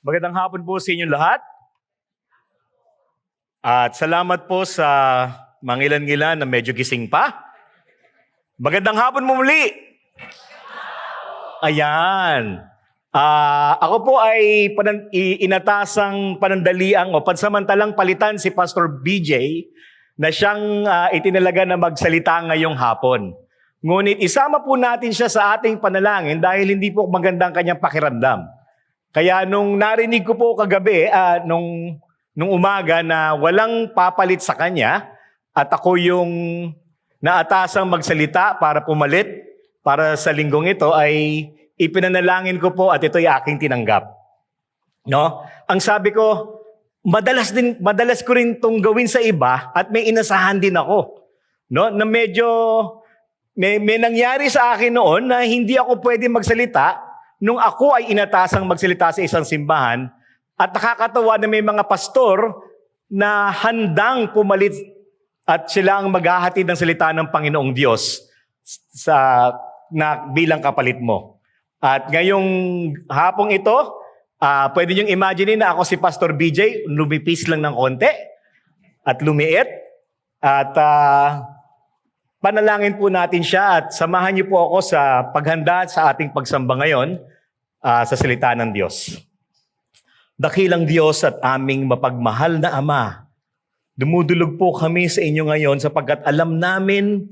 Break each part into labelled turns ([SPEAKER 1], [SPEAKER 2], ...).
[SPEAKER 1] Magandang hapon po sa inyong lahat. At salamat po sa mangilan-ngilan na medyo gising pa. Magandang hapon mo muli. Ayan. Ako po ay inatasang panandaliang o pansamantalang palitan si Pastor BJ na siyang itinalaga na magsalita ngayong hapon. Ngunit isama po natin siya sa ating panalangin dahil hindi po magandang kanyang pakiramdam. Kaya nung narinig ko po kagabi, nung umaga na walang papalit sa kanya at ako yung naatasang magsalita para pumalit para sa linggong ito ay ipinanalangin ko po at ito'y aking tinanggap. No? Ang sabi ko, madalas ko rin itong gawin sa iba at may inasahan din ako. No? Na medyo may nangyari sa akin noon na hindi ako pwede magsalita nung ako ay inatasang magsalita sa isang simbahan at nakakatawa na may mga pastor na handang pumalit at sila ang maghahatid ng salita ng Panginoong Diyos bilang kapalit mo. At ngayong hapong ito, pwede niyong imagine na ako si Pastor BJ, lumipis lang ng konti at lumiit. At panalangin po natin siya at samahan niyo po ako sa paghanda sa ating pagsamba ngayon sa salita ng Diyos. Dakilang Diyos at aming mapagmahal na Ama, dumudulog po kami sa inyo ngayon sapagkat alam namin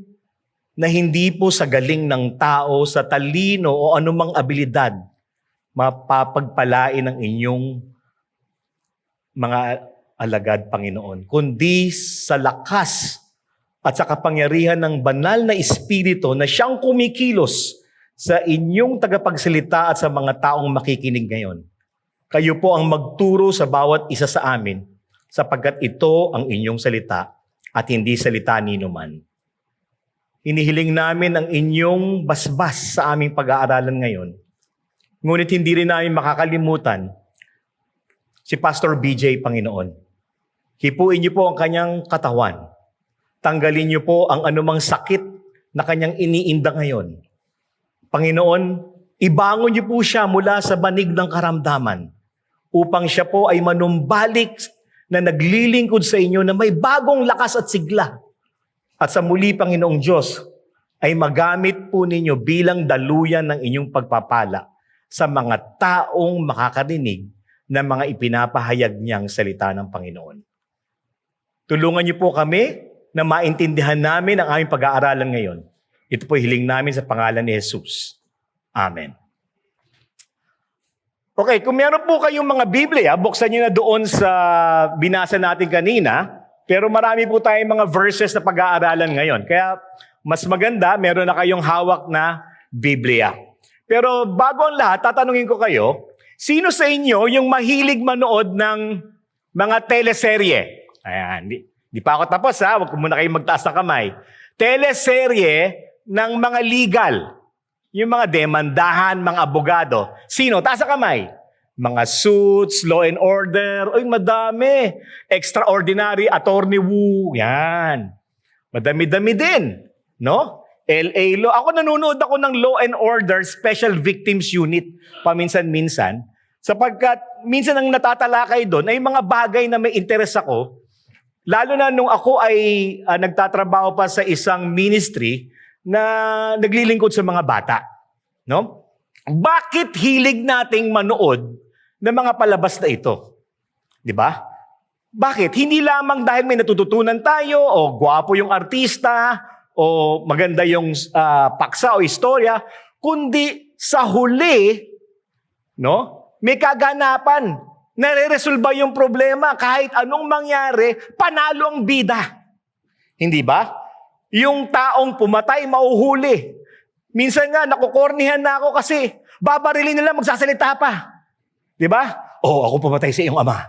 [SPEAKER 1] na hindi po sa galing ng tao, sa talino o anumang abilidad, mapapagpalain ang inyong mga alagad, Panginoon, kundi sa lakas at sa kapangyarihan ng banal na Espiritu na siyang kumikilos sa inyong tagapagsalita at sa mga taong makikinig ngayon. Kayo po ang magturo sa bawat isa sa amin sapagkat ito ang inyong salita at hindi salita nino man. Hinihiling namin ang inyong basbas sa aming pag-aaralan ngayon. Ngunit hindi rin namin makakalimutan si Pastor BJ, Panginoon. Hipuin niyo po ang kanyang katawan. Tanggalin niyo po ang anumang sakit na kanyang iniinda ngayon. Panginoon, ibangon niyo po siya mula sa banig ng karamdaman upang siya po ay manumbalik na naglilingkod sa inyo na may bagong lakas at sigla. At sa muli, Panginoong Diyos, ay magamit po ninyo bilang daluyan ng inyong pagpapala sa mga taong makakarinig ng mga ipinapahayag niyang salita ng Panginoon. Tulungan niyo po kami na maintindihan namin ang aming pag-aaralan ngayon. Ito po hiling namin sa pangalan ni Jesus. Amen. Okay, kung meron po kayong mga Biblia, buksan niyo na doon sa binasa natin kanina. Pero marami po tayong mga verses na pag-aaralan ngayon. Kaya mas maganda, meron na kayong hawak na Biblia. Pero bago ang lahat, tatanungin ko kayo, sino sa inyo yung mahilig manood ng mga teleserye? Ayan, di pa ako tapos ha, huwag muna kayong magtaas ng kamay. Teleserye ng mga legal. Yung mga demandahan, mga abogado. Sino? Taas ang kamay. Mga Suits, Law and Order, ay madami. Extraordinary, Attorney Woo, yan. Madami-dami din, no? LA Law. Ako nanonood ako ng Law and Order Special Victims Unit paminsan-minsan sapagkat minsan ang natatalakay doon ay mga bagay na may interes ako. Lalo na nung ako ay nagtatrabaho pa sa isang ministry na naglilingkod sa mga bata. No? Bakit hilig nating manood ng mga palabas na ito? Di ba? Bakit? Hindi lamang dahil may natututunan tayo o gwapo yung artista o maganda yung paksa o istorya, kundi sa huli, no? May kaganapan. Nare-resolba yung problema. Kahit anong mangyari, panalo ang bida. Hindi ba? Yung taong pumatay, mauhuli. Minsan nga, nakukornihan na ako kasi babarilin nila, magsasalita pa. Di ba? Oh, ako pumatay sa iyong ama.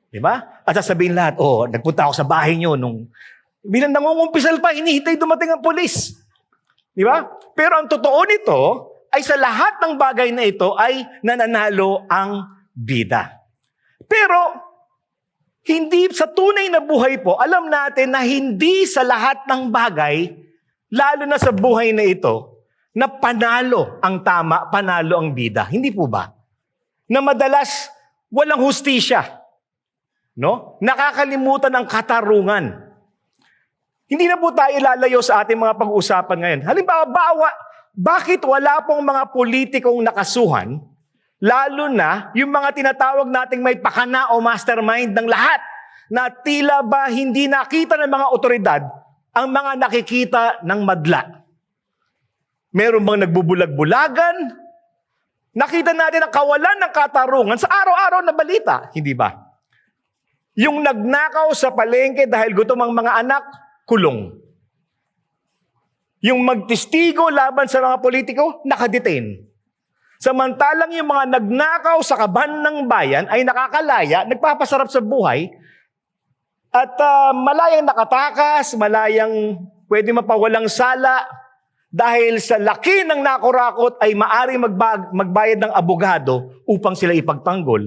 [SPEAKER 1] Di ba? At sasabihin lahat, oh, nagpunta ako sa bahay niyo nung bilang nangungumpisal pa, hinihintay dumating ang pulis. Di ba? Pero ang totoo nito ay sa lahat ng bagay na ito ay nananalo ang bida. Pero hindi sa tunay na buhay po, alam natin na hindi sa lahat ng bagay, lalo na sa buhay na ito, na panalo ang tama, panalo ang bida. Hindi po ba? Na madalas walang hustisya. No? Nakakalimutan ang katarungan. Hindi na po tayo lalayo sa ating mga pag-uusapan ngayon. Halimbawa, bakit wala pong mga politikong nakasuhan, lalo na yung mga tinatawag nating may pakana o mastermind ng lahat, na tila ba hindi nakita ng mga otoridad ang mga nakikita ng madla? Meron bang nagbubulag-bulagan? Nakita natin ang kawalan ng katarungan sa araw-araw na balita, hindi ba? Yung nagnakaw sa palengke dahil gutom ang mga anak, kulong. Yung magtestigo laban sa mga politiko, nakadetain. Samantalang yung mga nagnakaw sa kaban ng bayan ay nakakalaya, nagpapasarap sa buhay, at malayang nakatakas, malayang pwede mapawalang sala, dahil sa laki ng nakurakot ay maaring magbayad ng abogado upang sila ipagtanggol.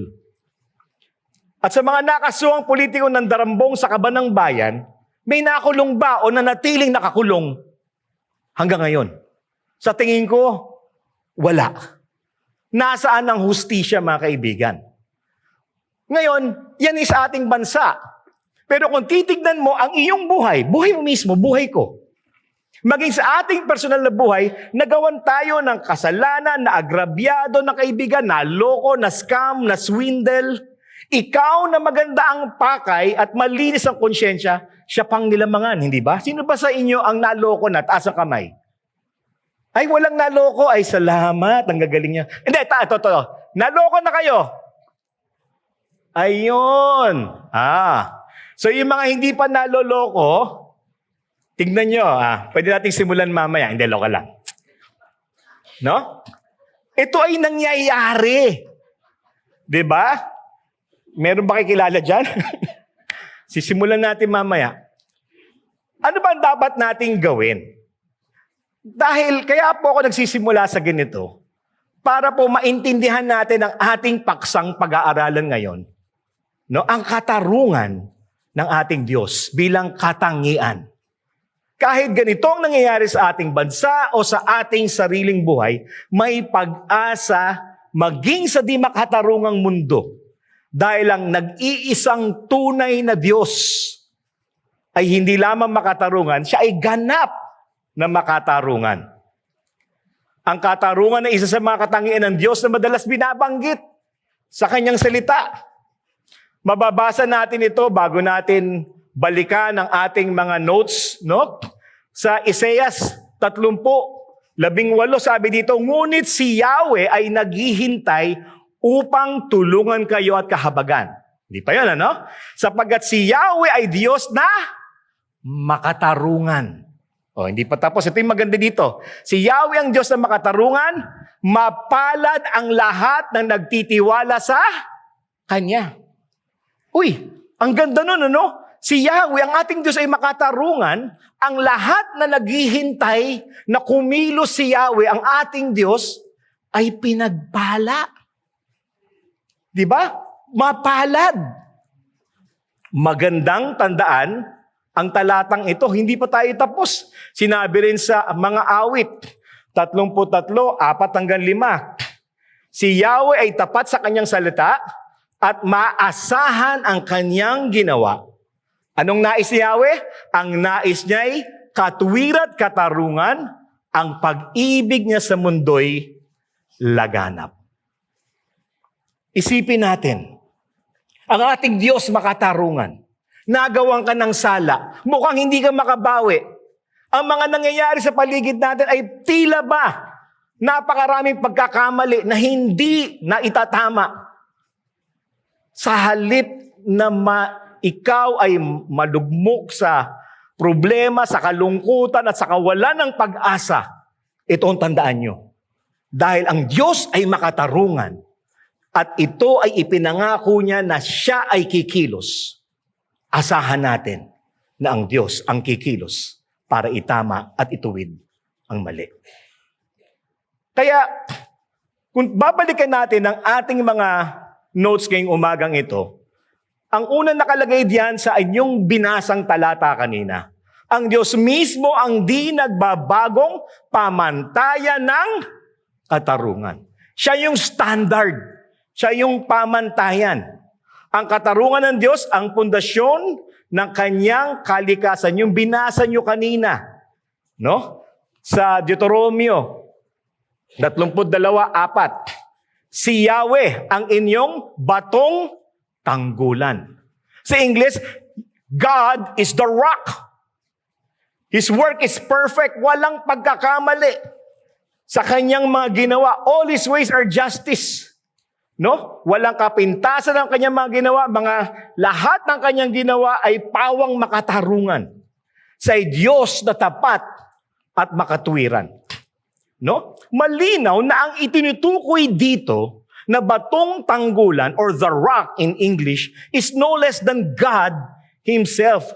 [SPEAKER 1] At sa mga nakasuhang politiko ng darambong sa kaban ng bayan, may nakulong ba o nanatiling nakakulong hanggang ngayon? Sa tingin ko, wala. Nasaan ang hustisya, mga kaibigan? Ngayon, yan is ating bansa. Pero kung titignan mo ang iyong buhay mo mismo, buhay ko, maging sa ating personal na buhay, nagawan tayo ng kasalanan, na agrabyado, na kaibigan, na loko, na scam, na swindle. Ikaw na maganda ang pakay at malinis ang konsyensya, siya pang nilamangan, hindi ba? Sino ba sa inyo ang naloko na? Taas ang kamay. Ay, walang naloko. Ay, salamat. Ang gagaling niya. Hindi, ito. Naloko na kayo. Ayun. So yung mga hindi pa naloloko, tignan nyo, pwede nating simulan mamaya. Hindi, loka lang. No? Ito ay nangyayari. Diba? Meron ba kilala dyan? Sisimulan natin mamaya. Ano ba ang dapat nating gawin? Dahil kaya po ako nagsisimula sa ganito, para po maintindihan natin ang ating paksang pag-aaralan ngayon, no? Ang katarungan ng ating Diyos bilang katangian. Kahit ganito ang nangyayari sa ating bansa o sa ating sariling buhay, may pag-asa maging sa di makatarungang mundo. Dahil ang nag-iisang tunay na Diyos ay hindi lamang makatarungan, siya ay ganap na makatarungan. Ang katarungan ay isa sa mga katangian ng Diyos na madalas binabanggit sa kanyang salita. Mababasa natin ito bago natin balikan ang ating mga notes, no? Sa Isaias 30:18, sabi dito, ngunit si Yahweh ay naghihintay upang tulungan kayo at kahabagan. Hindi pa yan, ano? Sapagkat si Yahweh ay Diyos na makatarungan. Hindi pa tapos. Ito yung maganda dito. Si Yahweh ang Diyos na makatarungan, mapalad ang lahat ng nagtitiwala sa Kanya. Uy, ang ganda nun, ano? Si Yahweh, ang ating Diyos ay makatarungan, ang lahat na naghihintay na kumilos si Yahweh, ang ating Diyos, ay pinagpala. Diba? Mapalad. Magandang tandaan, ang talatang ito, hindi pa tayo tapos. Sinabi rin sa mga awit, 33:4-5, si Yahweh ay tapat sa kanyang salita at maasahan ang kanyang ginawa. Anong nais ni Yahweh? Ang nais niya ay katuwiran at katarungan, ang pag-ibig niya sa mundo'y laganap. Isipin natin, ang ating Diyos makatarungan. Nagawan ka ng sala, mukhang hindi ka makabawi. Ang mga nangyayari sa paligid natin ay tila ba napakaraming pagkakamali na hindi na itatama. Sa halip na ikaw ay malugmok sa problema, sa kalungkutan at sa kawalan ng pag-asa, ito ang tandaan nyo. Dahil ang Diyos ay makatarungan at ito ay ipinangako niya na siya ay kikilos. Asahan natin na ang Diyos ang kikilos para itama at ituwid ang mali. Kaya, kung babalikan natin ang ating mga notes ngayong umagang ito, ang unang nakalagay diyan sa inyong binasang talata kanina, ang Diyos mismo ang di nagbabagong pamantayan ng katarungan. Siya yung standard Siya yung pamantayan. Ang katarungan ng Diyos, ang pundasyon ng kanyang kalikasan. Yung binasa nyo kanina, no? Sa Deuteronomio 32:4. Si Yahweh ang inyong batong tanggulan. Sa English, God is the rock. His work is perfect. Walang pagkakamali sa kanyang mga ginawa. All His ways are justice. No? Walang kapintasan ang kanyang mga ginawa. Lahat ng kanyang ginawa ay pawang makatarungan. Sa Diyos na tapat at makatuwiran. No? Malinaw na ang itinutukoy dito na batong tanggulan or the rock in English is no less than God Himself.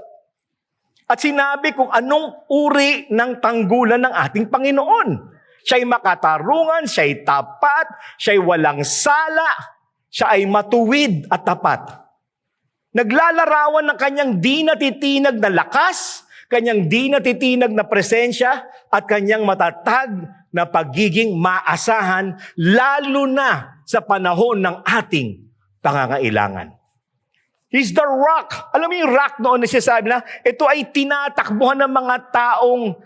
[SPEAKER 1] At sinabi kung anong uri ng tanggulan ng ating Panginoon. Siya'y makatarungan, siya'y tapat, siya'y walang sala, siya ay matuwid at tapat. Naglalarawan ng kanyang di natitinag na lakas, kanyang di natitinag na presensya, at kanyang matatag na pagiging maasahan, lalo na sa panahon ng ating pangangailangan. He's the rock. Alam mo yung rock noon na sinasabi na, ito ay tinatakbuhan ng mga taong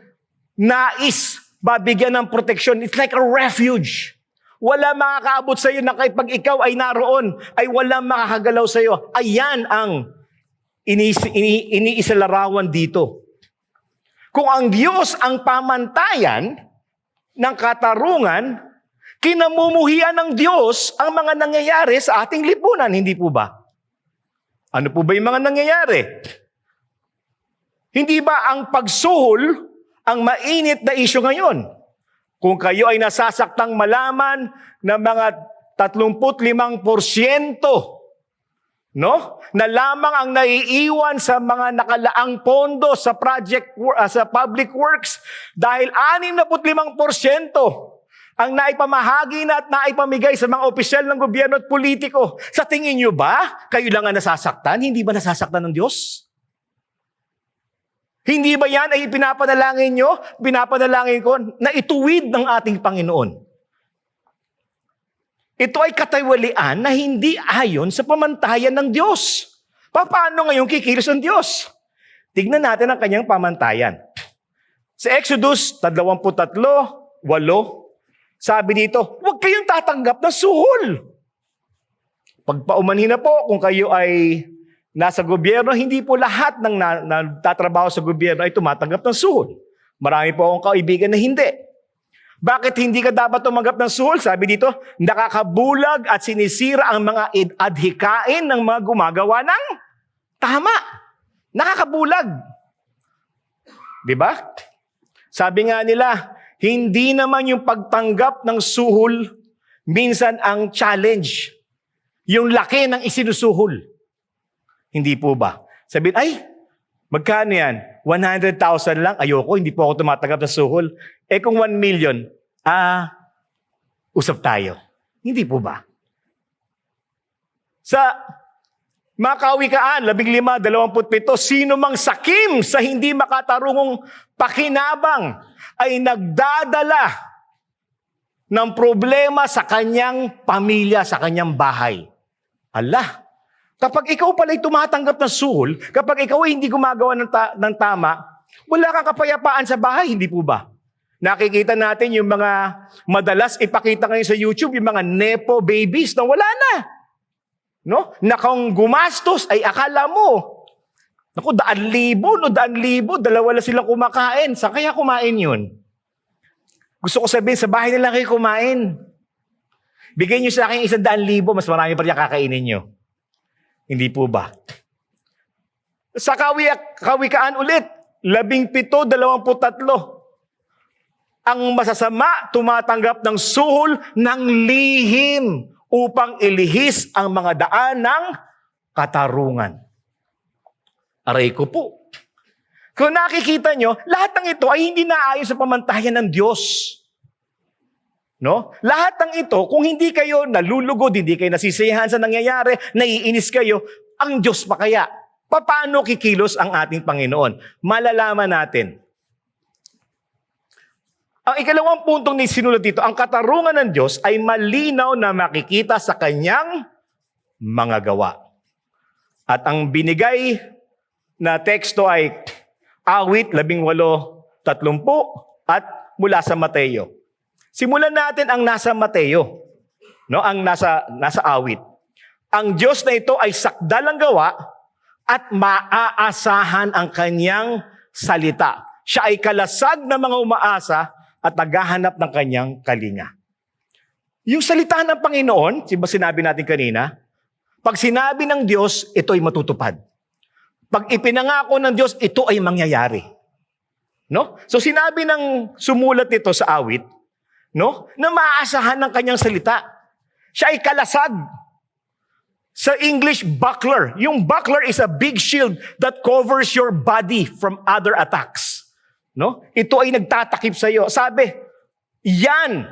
[SPEAKER 1] nais babigyan ng proteksyon. It's like a refuge. Wala makakaabot sa iyo na kapag ikaw ay naroon, ay wala makakagalaw sa iyo. Ayan ang iniisalarawan dito. Kung ang Diyos ang pamantayan ng katarungan, kinamumuhian ng Diyos ang mga nangyayari sa ating lipunan, hindi po ba? Ano po ba yung mga nangyayari? Hindi ba ang pagsuhol ang mainit na isyu ngayon? Kung kayo ay nasasaktang malaman na mga 35%, no? Na lamang ang naiiwan sa mga nakalaang pondo sa sa public works dahil 65% ang naipamahagi na at naipamigay sa mga opisyal ng gobyerno at politiko. Sa tingin nyo ba, kayo lang ang nasasaktan? Hindi ba nasasaktan ng Diyos? Hindi ba yan ay pinapanalangin nyo, pinapanalangin ko, na ituwid ng ating Panginoon? Ito ay kataywalian na hindi ayon sa pamantayan ng Diyos. Paano ngayon kikilos ang Diyos? Tignan natin ang kanyang pamantayan. Sa Exodus 23:8, sabi dito, huwag kayong tatanggap ng suhol. Pagpaumanhin na po, kung kayo ay nasa gobyerno, hindi po lahat ng nagtatrabaho sa gobyerno ay tumatanggap ng suhol. Marami po akong kaibigan na hindi. Bakit hindi ka dapat tumanggap ng suhol? Sabi dito, nakakabulag at sinisira ang mga adhikain ng mga gumagawa ng tama. Nakakabulag. Di ba? Sabi nga nila, hindi naman yung pagtanggap ng suhol minsan ang challenge. Yung laki ng isinusuhol. Hindi po ba? Sabihin, ay, magkano yan? 100,000 lang? Ayoko, hindi po ako tumatanggap ng suhol. Eh kung 1 million, usap tayo. Hindi po ba? Sa mga kawikaan, 15:27, sino mang sakim sa hindi makatarungong pakinabang ay nagdadala ng problema sa kanyang pamilya, sa kanyang bahay. Allah, kapag ikaw pala'y tumatanggap ng suhol, kapag ikaw ay hindi gumagawa ng tama, wala kang kapayapaan sa bahay, hindi po ba? Nakikita natin yung mga madalas ipakita ngayon sa YouTube, yung mga nepo babies na wala na. No? Na kung gumastos, ay akala mo, naku, 100,000, 200,000, dalawa lang silang kumakain. Saan kaya kumain yun? Gusto ko sabihin, sa bahay na lang kayo kumain. Bigay nyo sa akin 100,000, mas marami pa rin kakainin nyo. Hindi po ba? Sa kawikaan ulit, 17:23. Ang masasama, tumatanggap ng suhol ng lihim upang ilihis ang mga daan ng katarungan. Aray ko po. Kung nakikita nyo, lahat ng ito ay hindi naayon sa pamantayan ng Diyos. No? Lahat ng ito, kung hindi kayo nalulugod, hindi kayo nasisiyahan sa nangyayari, naiinis kayo, ang Diyos pa kaya? Paano kikilos ang ating Panginoon? Malalaman natin. Ang ikalawang puntong ni sinulat dito, ang katarungan ng Diyos ay malinaw na makikita sa kanyang mga gawa. At ang binigay na teksto ay Awit 18:30 at mula sa Mateo. Simulan natin ang nasa Mateo, no? Ang nasa Awit. Ang Diyos na ito ay sakdalang gawa at maaasahan ang kanyang salita. Siya ay kalasag ng mga umaasa at naghahanap ng kanyang kalinga. Yung salita ng Panginoon, diba sinabi natin kanina, pag sinabi ng Diyos, ito ay matutupad. Pag ipinangako ng Diyos, ito ay mangyayari. No? So sinabi ng sumulat nito sa Awit, no, na maaasahan ng kanyang salita. Siya ay kalasag. Sa English, buckler. Yung buckler is a big shield that covers your body from other attacks. No? Ito ay nagtatakip sa iyo. Sabi, yan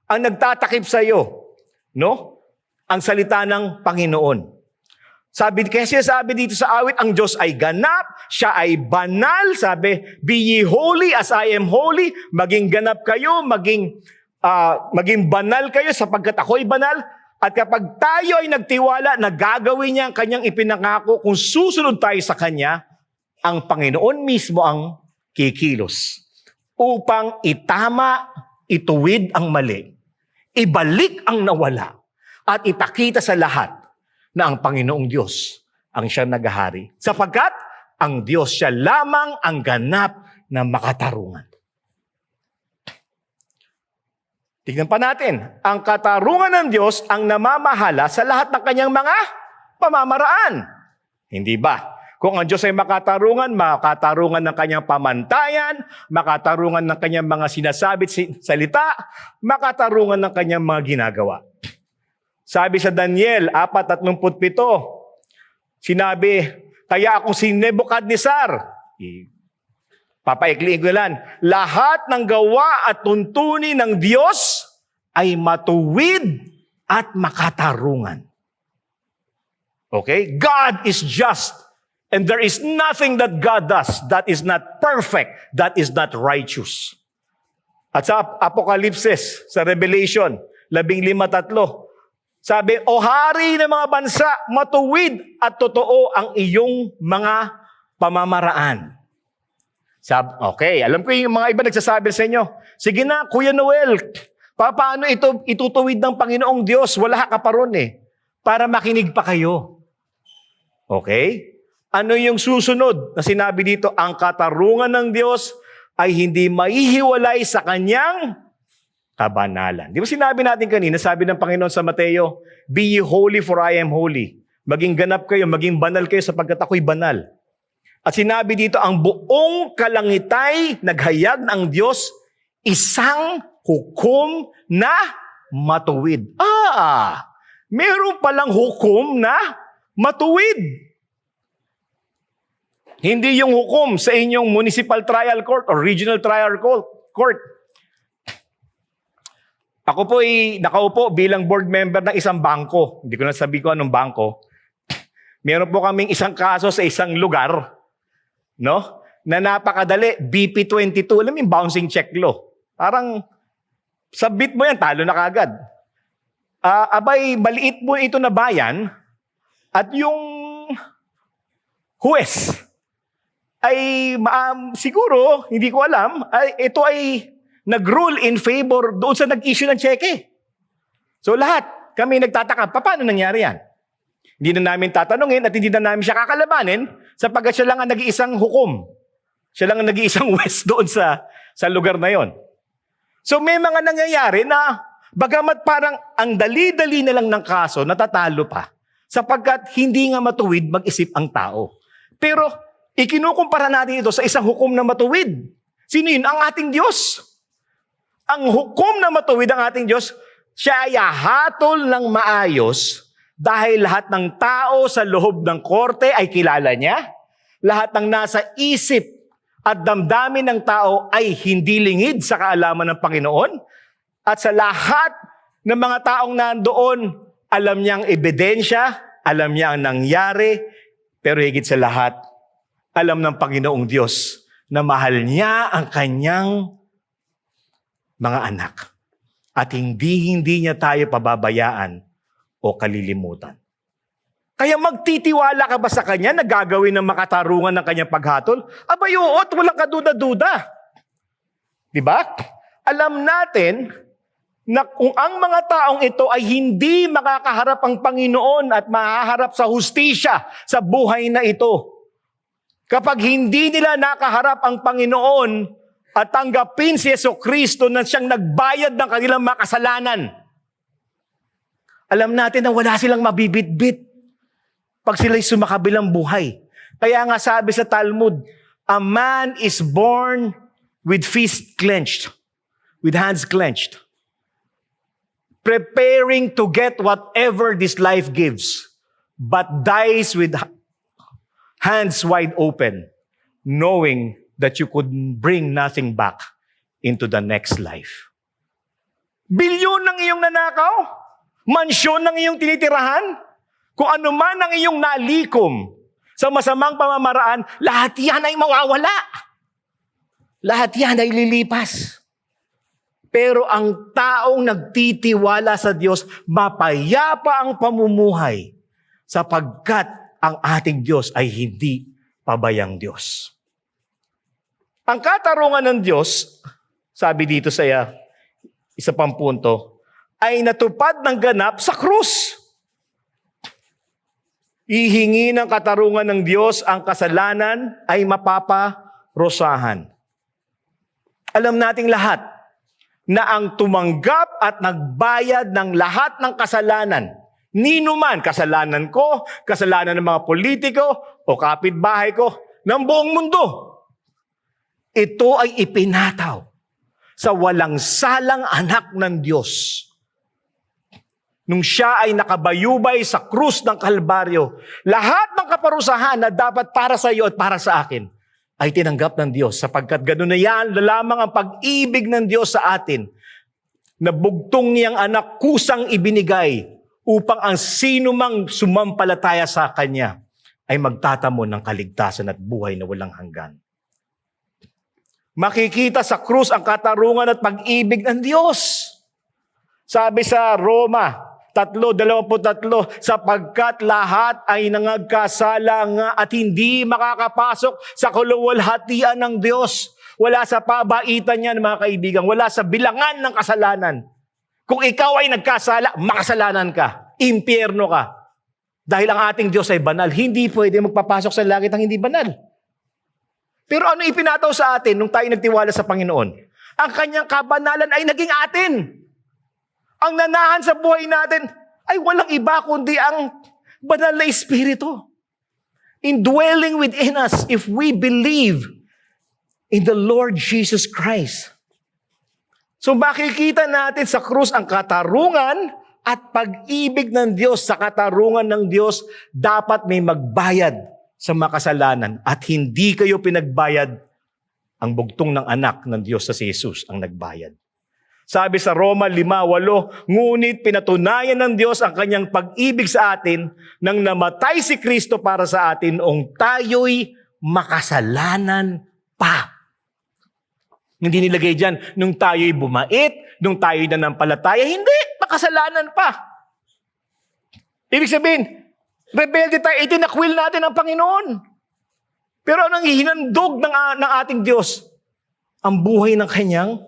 [SPEAKER 1] ang nagtatakip sa iyo. No? Ang salita ng Panginoon. Kaya sabi dito sa Awit, ang Diyos ay ganap, siya ay banal. Sabi, be ye holy as I am holy. Maging ganap kayo, maging banal kayo sapagkat ako'y banal. At kapag tayo ay nagtiwala na gagawin niya ang kanyang ipinangako, kung susunod tayo sa kanya, ang Panginoon mismo ang kikilos upang itama, ituwid ang mali, ibalik ang nawala, at ipakita sa lahat na ang Panginoong Diyos ang siyang naghahari. Sapagkat ang Diyos siya lamang ang ganap na makatarungan. Tignan pa natin, ang katarungan ng Diyos ang namamahala sa lahat ng kanyang mga pamamaraan. Hindi ba? Kung ang Diyos ay makatarungan ng kanyang pamantayan, makatarungan ng kanyang mga sinasabit salita, makatarungan ng kanyang mga ginagawa. Sabi sa Daniel 4:37, sinabi, kaya akong si Nebuchadnezzar, papaikliin ko lang, lahat ng gawa at tuntunin ng Diyos ay matuwid at makatarungan. Okay? God is just. And there is nothing that God does that is not perfect, that is not righteous. At sa Apokalipsis, sa Revelation 15:3, sabi, o hari ng mga bansa, matuwid at totoo ang iyong mga pamamaraan. Okay, alam ko yung mga iba nagsasabi sa inyo, sige na, Kuya Noel, paano ito itutuwid ng Panginoong Diyos? Wala ka pa ron para makinig pa kayo. Okay? Ano yung susunod na sinabi dito? Ang katarungan ng Diyos ay hindi maihiwalay sa kanyang kabanalan. Di ba sinabi natin kanina, sabi ng Panginoon sa Mateo, be ye holy for I am holy. Maging ganap kayo, maging banal kayo sapagkat ako'y banal. At sinabi dito, ang buong kalangitay naghayag ng Diyos, isang hukom na matuwid. Meron palang hukom na matuwid. Hindi yung hukom sa inyong municipal trial court or regional trial court. Ako po ay nakaupo bilang board member ng isang bangko. Hindi ko na sabi ko anong bangko. Meron po kaming isang kaso sa isang lugar, no? Na napakadali, BP22. Alam mo yung bouncing check law. Parang, submit mo yan, talo na kagad. Abay, maliit mo ito na bayan at yung huwes ay siguro, hindi ko alam, ito ay nag-rule in favor doon sa nag-issue ng cheque. So lahat, kami nagtataka, paano nangyari yan? Hindi na namin tatanungin at hindi na namin siya kakalabanin sapagkat siya lang ang nag-iisang hukom. Siya lang ang nag-iisang west doon sa lugar na yon. So may mga nangyayari na bagamat parang ang dali-dali na lang ng kaso, natatalo pa sapagkat hindi nga matuwid mag-isip ang tao. Pero ikinukumpara natin ito sa isang hukom na matuwid. Sino yun? Ang ating Diyos. Ang hukom na matuwid ang ating Diyos, siya ay hatol ng maayos dahil lahat ng tao sa loob ng korte ay kilala niya. Lahat ng nasa isip at damdamin ng tao ay hindi lingid sa kaalaman ng Panginoon. At sa lahat ng mga taong nandoon, alam niya ang ebidensya, alam niya ang nangyari, pero higit sa lahat, alam ng Panginoong Diyos na mahal niya ang kanyang mga anak. At hindi niya tayo pababayaan o kalilimutan. Kaya magtitiwala ka ba sa Kanya na gagawin ng makatarungan ng Kanyang paghatol? Abay, oo, at walang kaduda-duda. Diba? Alam natin na kung ang mga taong ito ay hindi makakaharap ang Panginoon at mahaharap sa hustisya sa buhay na ito, kapag hindi nila nakaharap ang Panginoon at tanggapin si Jesucristo na siyang nagbayad ng kanilang mga kasalanan, alam natin na wala silang mabibitbit pag sila'y sumakabilang buhay. Kaya nga sabi sa Talmud, a man is born with fists clenched, with hands clenched, preparing to get whatever this life gives, but dies with hands wide open, knowing that you could bring nothing back into the next life. Bilyon ng iyong nanakaw, mansyon ng iyong tinitirahan, kung ano man ang iyong nalikom sa masamang pamamaraan, lahat yan ay mawawala. Lahat yan ay lilipas. Pero ang taong nagtitiwala sa Diyos, mapayapa ang pamumuhay sapagkat ang ating Diyos ay hindi pabayang Diyos. Ang katarungan ng Diyos, sabi dito sa isa pang punto, ay natupad ng ganap sa krus. Ihingi ng katarungan ng Diyos ang kasalanan ay mapaparusahan. Alam nating lahat na ang tumanggap at nagbayad ng lahat ng kasalanan, nino man, kasalanan ko, kasalanan ng mga politiko, o kapitbahay ko, ng buong mundo, ito ay ipinataw sa walang salang anak ng Diyos. Nung siya ay nakabayubay sa krus ng Kalbaryo, lahat ng kaparusahan na dapat para sa iyo at para sa akin, ay tinanggap ng Diyos sapagkat gano'n na yan, lamang ang pag-ibig ng Diyos sa atin na bugtong niyang anak kusang ibinigay upang ang sino mang sumampalataya sa Kanya ay magtatamo ng kaligtasan at buhay na walang hanggan. Makikita sa krus ang katarungan at pag-ibig ng Diyos. Sabi sa Roma 3:23, sapagkat lahat ay nangagkasala nga at hindi makakapasok sa kaluwalhatian ng Diyos. Wala sa pabaitan niyan, mga kaibigan. Wala sa bilangan ng kasalanan. Kung ikaw ay nagkasala, makasalanan ka. Impyerno ka. Dahil ang ating Diyos ay banal, hindi pwede magpapasok sa langit ang hindi banal. Pero ano ipinataw sa atin nung tayo nagtiwala sa Panginoon? Ang kanyang kabanalan ay naging atin. Ang nanahan sa buhay natin ay walang iba kundi ang banal na Espiritu. Indwelling within us if we believe in the Lord Jesus Christ. So makikita natin sa krus ang katarungan at pag-ibig ng Diyos. Sa katarungan ng Diyos, dapat may magbayad sa makasalanan at hindi kayo pinagbayad. Ang bugtong ng anak ng Diyos sa si Jesus ang nagbayad. Sabi sa Roma 5:8, ngunit pinatunayan ng Diyos ang kanyang pag-ibig sa atin nang namatay si Kristo para sa atin noong tayo'y makasalanan pa. Hindi nilagay dyan, nung tayo'y bumait, nung tayo'y nanampalataya, hindi, makasalanan pa. Ibig sabihin, rebelde tayo, itinakwil natin ang Panginoon. Pero anong hinandog ng ating Diyos? Ang buhay ng kanyang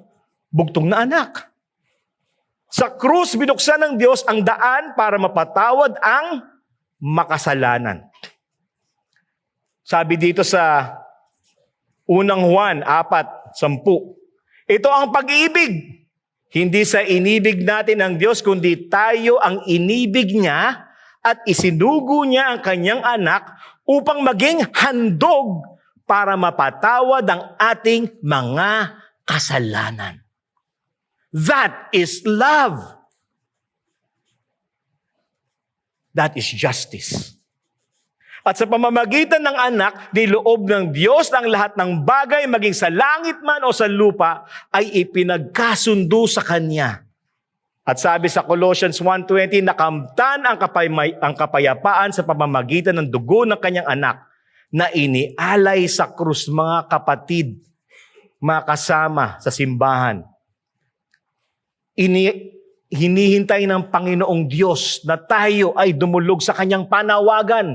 [SPEAKER 1] bugtong na anak. Sa krus, binuksan ng Diyos ang daan para mapatawad ang makasalanan. Sabi dito sa unang Juan 4:10, ito ang pag-ibig. Hindi sa inibig natin ang Diyos, kundi tayo ang inibig niya at isinugo niya ang kanyang anak upang maging handog para mapatawad ang ating mga kasalanan. That is love. That is justice. At sa pamamagitan ng anak, niloob ng Diyos ng lahat ng bagay, maging sa langit man o sa lupa, ay ipinagkasundo sa Kanya. At sabi sa Colossians 1:20, nakamtan ang kapayapaan sa pamamagitan ng dugo ng Kanyang anak na inialay sa krus. Mga kapatid, mga kasama sa simbahan, hinihintay ng Panginoong Diyos na tayo ay dumulog sa kanyang panawagan.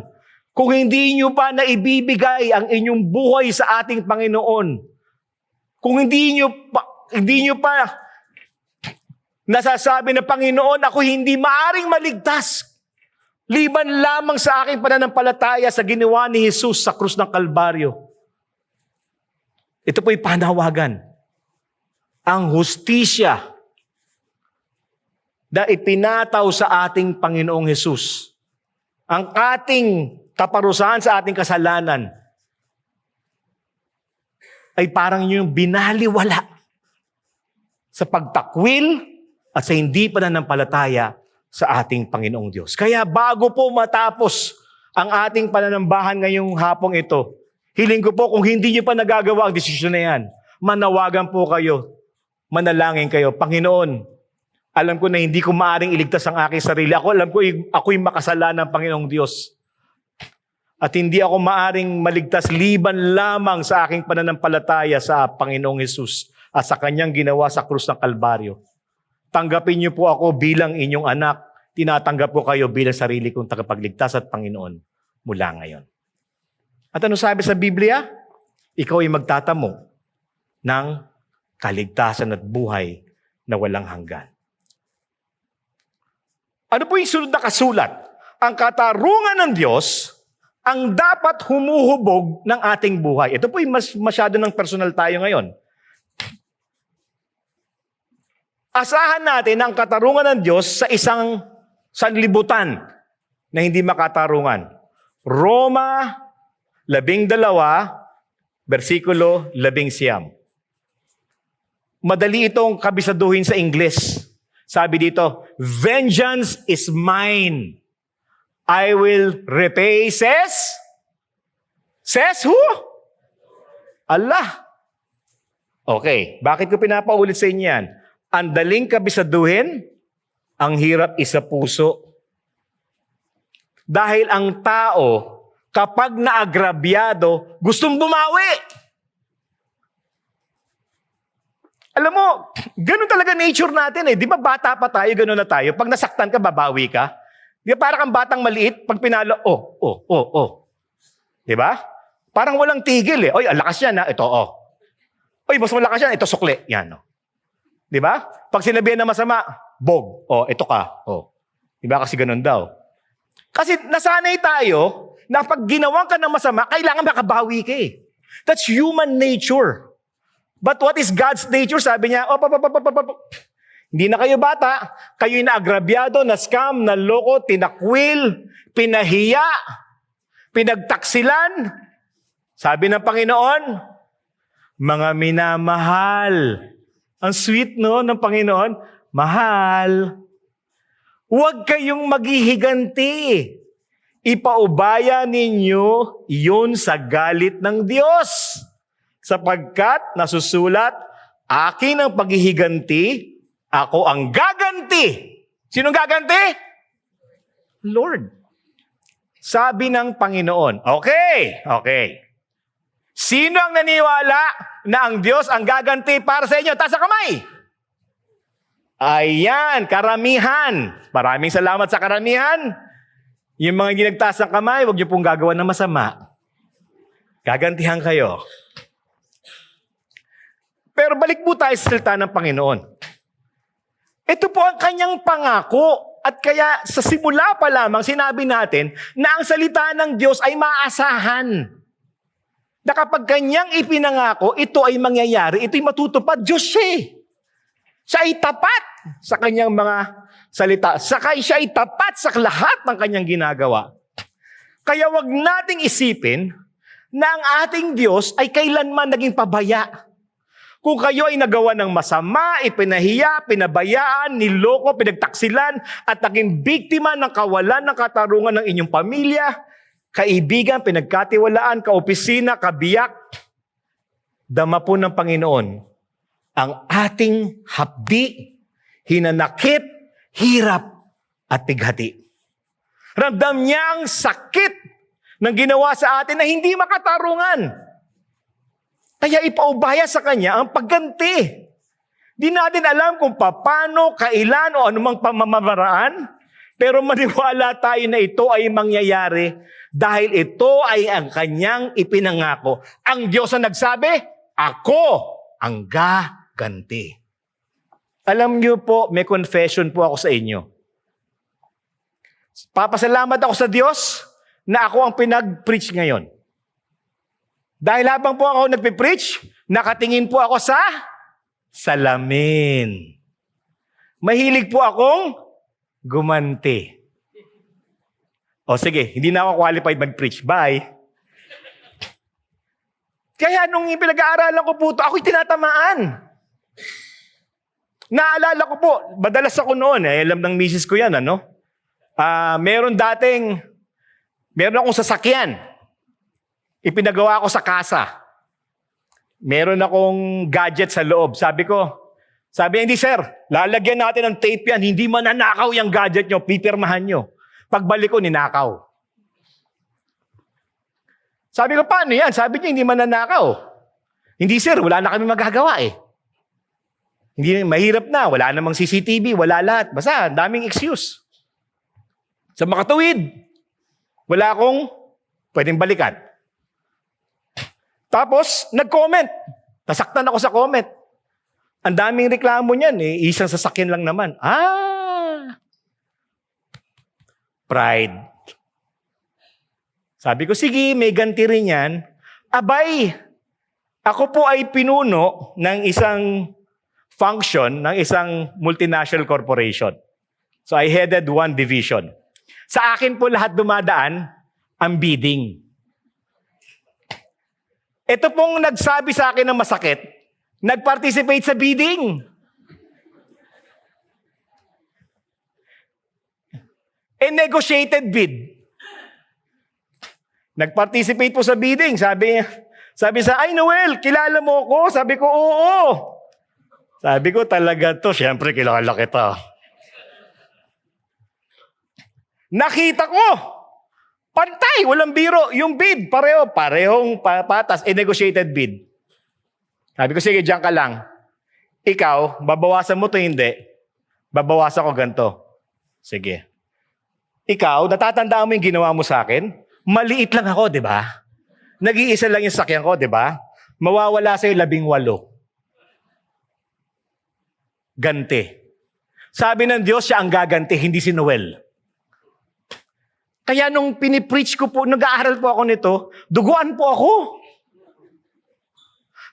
[SPEAKER 1] Kung hindi nyo pa naibibigay ang inyong buhay sa ating Panginoon, kung hindi nyo pa nasasabi na, Panginoon, ako hindi maaring maligtas, liban lamang sa aking pananampalataya sa ginawa ni Jesus sa krus ng Kalbaryo. Ito po'y panawagan. Ang hustisya na ipinataw sa ating Panginoong Jesus. Ang ating kaparusahan sa ating kasalanan ay parang yung binaliwala sa pagtakwil at sa hindi pananampalataya sa ating Panginoong Diyos. Kaya bago po matapos ang ating pananambahan ngayong hapong ito, hiling ko po kung hindi niyo pa nagagawa ang desisyon na yan, manawagan po kayo, manalangin kayo, Panginoon, alam ko na hindi ko maaring iligtas ang aking sarili. Alam ko ako'y makasalanang ng Panginoong Diyos. At hindi ako maaring maligtas liban lamang sa aking pananampalataya sa Panginoong Jesus at sa kanyang ginawa sa krus ng Kalbaryo. Tanggapin niyo po ako bilang inyong anak. Tinatanggap ko kayo bilang sarili kong tagapagligtas at Panginoon mula ngayon. At ano sabi sa Biblia? Ikaw ay magtatamo ng kaligtasan at buhay na walang hanggan. Ano po yung sunod na kasulat? Ang katarungan ng Diyos ang dapat humuhubog ng ating buhay. Ito po yung masyado ng personal tayo ngayon. Asahan natin ang katarungan ng Diyos sa isang sanlibutan na hindi makatarungan. Roma 12, versikulo 11. Madali itong kabisaduhin sa Ingles. Sabi dito, vengeance is mine. I will repay, says who? Allah. Okay, bakit ko pinapaulit sa inyo yan? Ang daling kabisaduhin, ang hirap isa puso. Dahil ang tao, kapag naagrabyado, gustong bumawi. Alam mo, ganun talaga nature natin eh. Di ba bata pa tayo, ganun na tayo. Pag nasaktan ka, babawi ka. Di ba parang kang batang maliit, pag pinalo, Di ba? Parang walang tigil eh. Oy, ang lakas yan ha. Ito, Oy, mas malakas yan. Ito, sukli. Yan, Di ba? Pag sinabihan na masama, bog. Ito ka. Di ba? Kasi ganun daw. Kasi nasanay tayo na pag ginawan ka ng masama, kailangan makabawi ka eh. That's human nature. But what is God's nature? Sabi niya, hindi na kayo bata, kayo'y naagrabyado, na-scam, naloko, tinakwil, pinahiya, pinagtaksilan. Sabi ng Panginoon, mga minamahal. Ang sweet ng Panginoon, mahal. Huwag kayong maghihiganti. Ipaubaya ninyo iyon sa galit ng Diyos. Sapagkat nasusulat, akin ang paghihiganti, ako ang gaganti. Sinong gaganti? Lord. Sabi ng Panginoon. Okay. Sino ang naniwala na ang Diyos ang gaganti para sa inyo? Taas ang kamay. Ayan, karamihan. Maraming salamat sa karamihan. Yung mga ginagtaas ng kamay, huwag niyo pong gagawa ng masama. Gagantihan kayo. Pero balik po tayo sa salita ng Panginoon. Ito po ang kanyang pangako. At kaya sa simula pa lamang sinabi natin na ang salita ng Diyos ay maasahan. Na kapag kanyang ipinangako, ito ay mangyayari, ito ay matutupad. Diyos siya. Siya ay tapat sa kanyang mga salita. Siya ay tapat sa lahat ng kanyang ginagawa. Kaya wag nating isipin na ang ating Diyos ay kailanman naging pabaya. Kung kayo ay nagawa ng masama, ipinahiya, pinabayaan, niloko, pinagtaksilan, at naging biktima ng kawalan ng katarungan ng inyong pamilya, kaibigan, pinagkatiwalaan, kaopisina, kabiyak, dama po ng Panginoon ang ating hapdi, hinanakit, hirap, at pighati. Ramdam niya ang sakit ng ginawa sa atin na hindi makatarungan. Kaya ipaubaya sa kanya ang pagganti. Di natin alam kung paano, kailan o anumang pamamaraan, pero maniwala tayo na ito ay mangyayari dahil ito ay ang kanyang ipinangako. Ang Diyos ang nagsabi, ako ang gaganti. Alam niyo po, may confession po ako sa inyo. Papasalamat ako sa Diyos na ako ang pinag-preach ngayon. Dahil habang po ako nagpipreach, nakatingin po ako sa salamin. Mahilig po akong gumanti. O sige, hindi na ako qualified mag-preach. Bye. Kaya nung pinag-aaralan ko po ito, ako'y tinatamaan. Naalala ko po, madalas ako noon, alam ng misis ko yan, ano? Meron akong sasakyan. Ipinagawa ko sa kasa. Meron akong gadget sa loob. Sabi, hindi sir, lalagyan natin ng tape yan. Hindi mananakaw yung gadget nyo, pipirmahan nyo. Pagbalik ko, ninakaw. Sabi ko, paano yan? Sabi niya, hindi mananakaw. Hindi sir, wala na kami magagawa eh. Hindi, mahirap na, wala namang CCTV, wala lahat. Basta, daming excuse. Sa makatuwid, wala akong pwedeng balikan. Tapos, nag-comment. Nasaktan ako sa comment. Ang daming reklamo niyan eh. Isang sasakyan lang naman. Pride. Sabi ko, sige, may ganti rin yan. Abay, ako po ay pinuno ng isang function ng isang multinational corporation. So I headed one division. Sa akin po lahat dumadaan ang bidding. Ito pong nagsabi sa akin ng masakit, nag-participate sa bidding. Negotiated bid. Nag-participate po sa bidding. Sabi sa, ay Noel, kilala mo ako? Sabi ko, oo. Sabi ko, talaga to. Siyempre, kilala kita. Nakita ko. Pantay, walang biro. Yung bid, parehong patas. Negotiated bid. Sabi ko, sige, diyan ka lang. Ikaw, babawasan mo to hindi. Babawasan ko ganito. Sige. Ikaw, natatandaan mo yung ginawa mo sa akin? Maliit lang ako, di ba? Nag-iisa lang yung sakyan ko, di ba? Mawawala sa'yo 18. Ganti. Sabi ng Diyos, siya ang gaganti, hindi si Noel. Kaya nung pinipreach ko po, nag-aaral po ako nito, duguan po ako.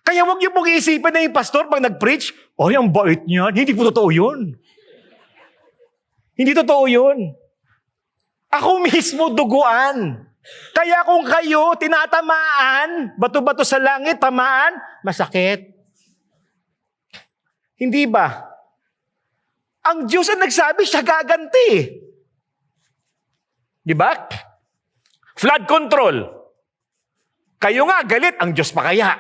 [SPEAKER 1] Kaya huwag niyo pong iisipin na yung pastor pag nag-preach, ay, ang bait niyan. Hindi po totoo yun. Hindi totoo yun. Ako mismo duguan. Kaya kung kayo tinatamaan, bato-bato sa langit, tamaan, masakit. Hindi ba? Ang Diyos ang nagsabi, siya gaganti. Di ba? Flood control. Kayo nga, galit, ang Diyos pa kaya?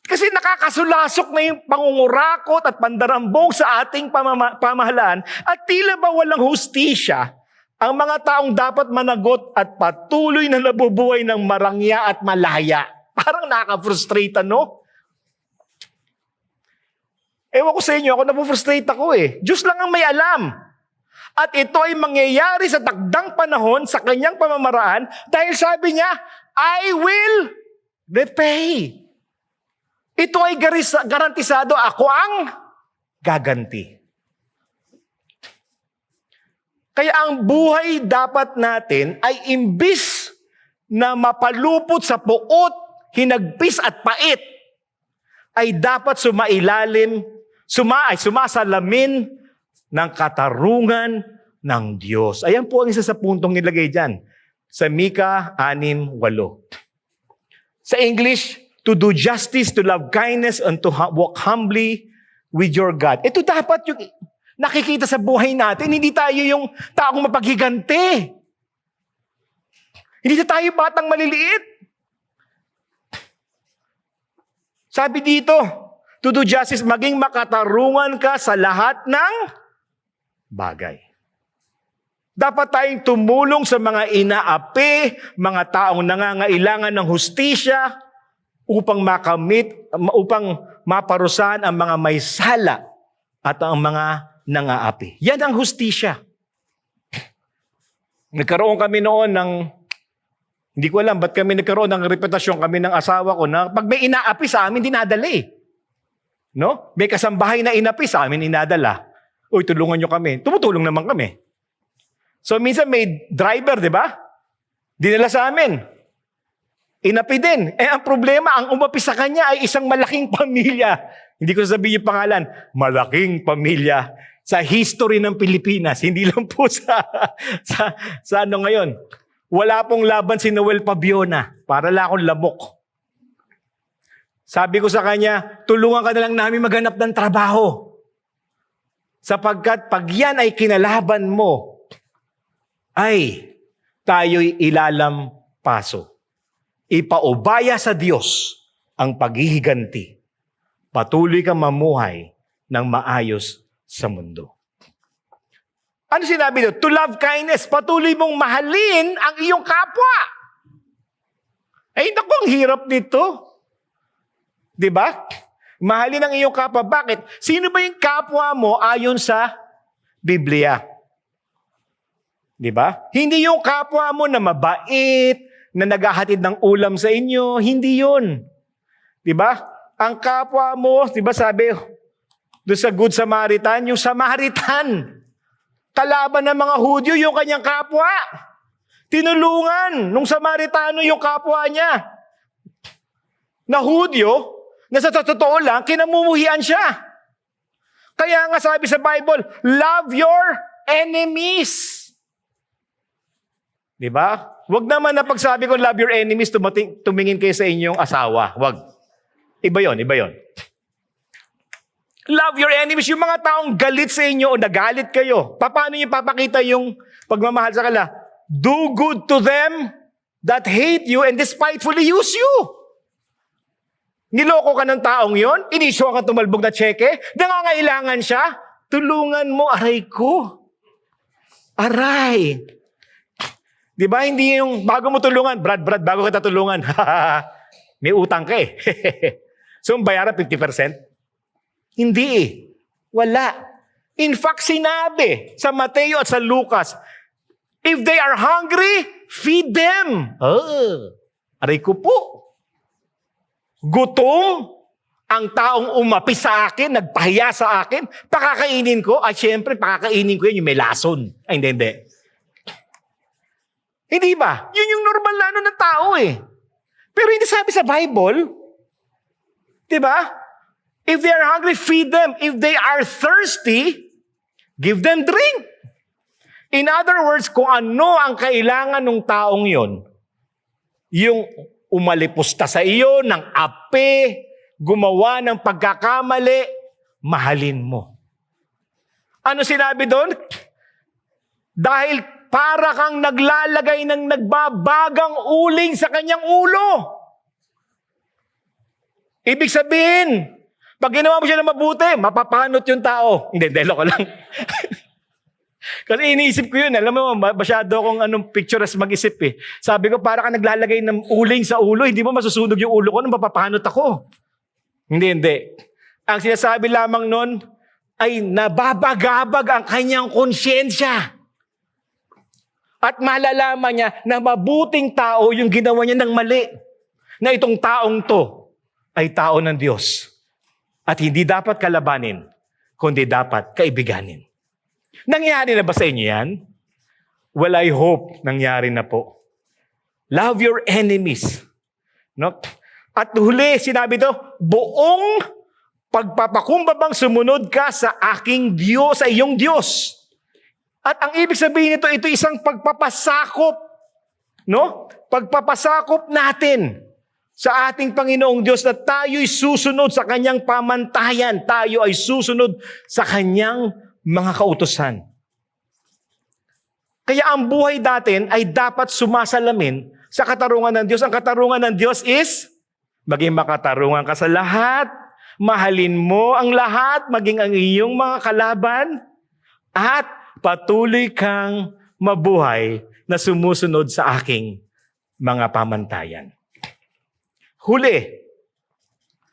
[SPEAKER 1] Kasi nakakasulasok na yung pangungurakot at pandarambong sa ating pamahalaan at tila ba walang hustisya ang mga taong dapat managot at patuloy na nabubuhay ng marangya at malaya. Parang nakaka-frustrate, no? Ewan ko sa inyo, ako napufrustrate ako eh. Diyos lang ang may alam. At ito ay mangyayari sa takdang panahon sa kanyang pamamaraan dahil sabi niya, I will repay. Ito ay garantisado, ako ang gaganti. Kaya ang buhay dapat natin ay imbis na mapalupot sa puot, hinagpis at pait, ay dapat sumasalamin ng katarungan ng Diyos. Ayan po ang isa sa puntong nilagay dyan. Sa Mika 6:8. Sa English, to do justice, to love kindness, and to walk humbly with your God. Ito dapat yung nakikita sa buhay natin. Hindi tayo yung taong mapaghiganti. Hindi tayo batang maliliit. Sabi dito, to do justice, maging makatarungan ka sa lahat ng bagay. Dapat tayong tumulong sa mga inaapi, mga taong nangangailangan ng hustisya upang maparusahan ang mga may sala at ang mga nangaapi. Yan ang hustisya. Nagkaroon kami noon ng, hindi ko alam ba't kami nagkaroon ng reputasyon kami ng asawa ko na pag may inaapi sa amin, dinadala eh. No? May kasambahay na inapi sa amin, inadala. Uy, tulungan nyo kami. Tumutulong naman kami. So minsan may driver, di ba? Dinala sa amin. Inapi din. Ang problema, ang umapi sa kanya ay isang malaking pamilya. Hindi ko sasabihin yung pangalan. Malaking pamilya sa history ng Pilipinas. Hindi lang po sa ano ngayon. Wala pong laban si Noel Pabiona. Para lang akong lamok. Sabi ko sa kanya, tulungan ka na lang namin maghanap ng trabaho. Sapagkat pag yan ay kinalaban mo, ay tayo'y ilalampaso. Ipaubaya sa Diyos ang paghihiganti. Patuloy kang mamuhay ng maayos sa mundo. Ano sinabi doon? To love kindness. Patuloy mong mahalin ang iyong kapwa. Ay, naku, ang hirap nito. Diba? Mahalin ang iyong kapwa. Bakit? Sino ba yung kapwa mo ayon sa Biblia? Diba? Hindi yung kapwa mo na mabait, na naghahatid ng ulam sa inyo. Hindi yun. Diba? Ang kapwa mo, diba sabi, doon sa Good Samaritan, yung Samaritan, kalaban ng mga Hudyo, yung kanyang kapwa. Tinulungan nung Samaritano yung kapwa niya. Na Hudyo, na sa totoo lang, kinamumuhian siya. Kaya nga sabi sa Bible, love your enemies. Diba? Huwag naman na pagsabi ko, love your enemies, tumingin kayo sa inyong asawa. Huwag. Iba yon, iba yon. Love your enemies, yung mga taong galit sa inyo o nagalit kayo. Paano niyo papakita yung pagmamahal sa kanila? Do good to them that hate you and despitefully use you. Niloko ka ng taong yon, inisyo ka tumalbog na tseke, nangangailangan siya, tulungan mo, aray ko. Aray. Di ba, hindi yung bago mo tulungan, Brad, bago kita tulungan, may utang ka eh. So, bayaran 50%? Hindi eh. Wala. In fact, sinabi sa Mateo at sa Lucas, if they are hungry, feed them. Aray ko po. Gutom ang taong umapi sa akin, nagpahiya sa akin, pakakainin ko, ay syempre, pakakainin ko yun, yung may lason. Ay, hindi. Hindi ba? Yun yung normal na ano ng tao eh. Pero hindi sabi sa Bible, di ba? If they are hungry, feed them. If they are thirsty, give them drink. In other words, kung ano ang kailangan ng taong yon, yung umalipusta sa iyo ng ape, gumawa ng pagkakamali, mahalin mo. Ano sinabi doon? Dahil para kang naglalagay ng nagbabagang uling sa kanyang ulo. Ibig sabihin, pag ginawa mo siya na mabuti, mapapanot yung tao. Hindi, loko lang. Kasi iniisip ko yun. Alam mo, masyado akong picturesque mag-isip eh. Sabi ko, para kang naglalagay ng uling sa ulo, hindi mo masusunog yung ulo ko nung mapapanot ako. Hindi. Ang sinasabi lamang nun ay nababagabag ang kanyang konsyensya. At malalaman niya na mabuting tao yung ginawa niya ng mali. Na itong taong to ay tao ng Diyos. At hindi dapat kalabanin, kundi dapat kaibiganin. Nangyari na ba sa inyo yan? Well, I hope nangyari na po. Love your enemies. No? At huli, sinabi to, buong pagpapakumbabang sumunod ka sa aking Diyos, sa iyong Diyos. At ang ibig sabihin nito, ito isang pagpapasakop, no? Pagpapasakop natin sa ating Panginoong Diyos na tayo'y susunod sa kanyang pamantayan. Tayo ay susunod sa kanyang mga kautusan. Kaya ang buhay natin ay dapat sumasalamin sa katarungan ng Diyos. Ang katarungan ng Diyos is maging makatarungan ka sa lahat, mahalin mo ang lahat, maging ang iyong mga kalaban, at patuloy kang mabuhay na sumusunod sa aking mga pamantayan. Huli,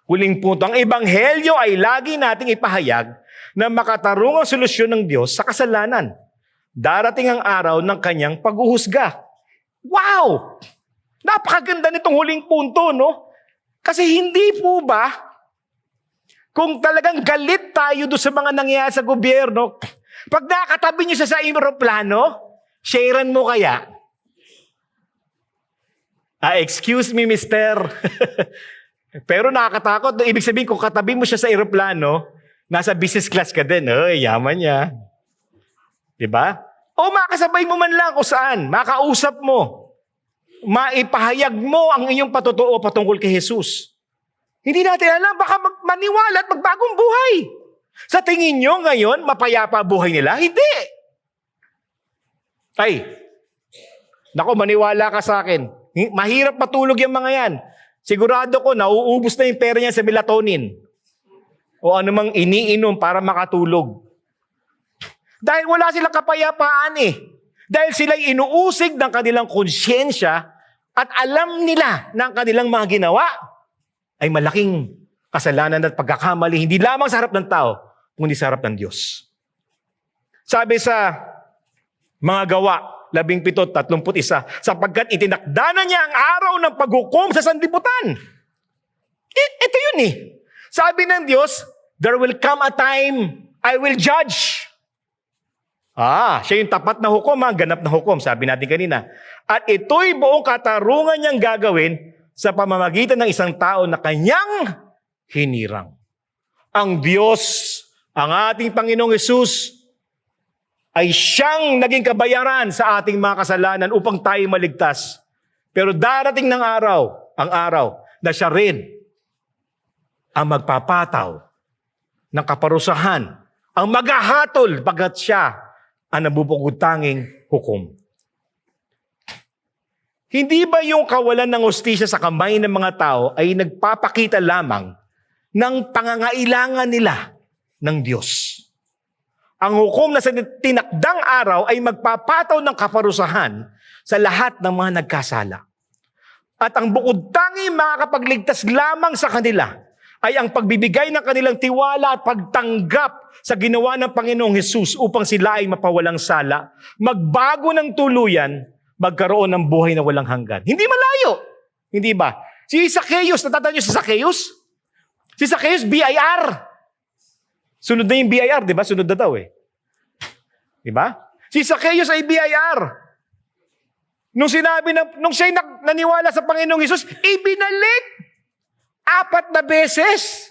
[SPEAKER 1] Huling punto, ang ebanghelyo ay lagi nating ipahayag na makatarungang solusyon ng Diyos sa kasalanan. Darating ang araw ng kanyang paghuhusga. Wow! Napakaganda nitong huling punto, no? Kasi hindi po ba, kung talagang galit tayo doon sa mga nangyayari sa gobyerno, pag nakatabi niyo siya sa aeroplano, sharean mo kaya? Excuse me, mister. Pero nakakatakot. Ibig sabihin, kung katabi mo siya sa aeroplano, nasa business class ka din. Oy, yaman niya. Diba? O makasabay mo man lang kung saan. Makausap mo. Maipahayag mo ang iyong patotoo patungkol kay Jesus. Hindi natin alam, baka maniwala at magbagong buhay. Sa tingin nyo ngayon, mapayapa buhay nila? Hindi. Ay, naku, maniwala ka sa akin. Mahirap matulog yung mga yan. Sigurado ko, nauubos na yung pera niya sa melatonin. O anumang iniinom para makatulog. Dahil wala silang kapayapaan eh. Dahil sila'y inuusig ng kanilang konsyensya at alam nila na ang kanilang mga ginawa ay malaking kasalanan at pagkakamali, hindi lamang sa harap ng tao, kundi sa harap ng Diyos. Sabi sa mga gawa, 17:31, sapagkat itinakda na niya ang araw ng paghukom sa sanlibutan. Ito yun eh. Sabi ng Diyos, there will come a time I will judge. Siya yung tapat na hukom, ganap na hukom, sabi natin kanina. At ito'y buong katarungan niyang gagawin sa pamamagitan ng isang tao na kanyang hinirang. Ang Diyos, ang ating Panginoong Hesus, ay siyang naging kabayaran sa ating mga kasalanan upang tayo maligtas. Pero darating ng araw, ang araw, na siya rin ang magpapataw ng kaparusahan, ang maghahatol bagat siya ang nabubukod tanging hukom. Hindi ba yung kawalan ng hustisya sa kamay ng mga tao ay nagpapakita lamang ng pangangailangan nila ng Diyos? Ang hukom na sa tinakdang araw ay magpapataw ng kaparusahan sa lahat ng mga nagkasala. At ang bukod tanging makakapagligtas lamang sa kanila ay ang pagbibigay ng kanilang tiwala at pagtanggap sa ginawa ng Panginoong Hesus upang sila ay mapawalang sala, magbago ng tuluyan, magkaroon ng buhay na walang hanggan. Hindi malayo. Hindi ba? Si Zacchaeus, natatandaan niyo si Zacchaeus? Si Zacchaeus, BIR. Sunod na yung BIR, di ba? Sunod na daw eh. Di ba? Si Zacchaeus ay BIR. Nung siya'y naniwala sa Panginoong Hesus, ibinalik 4 na beses.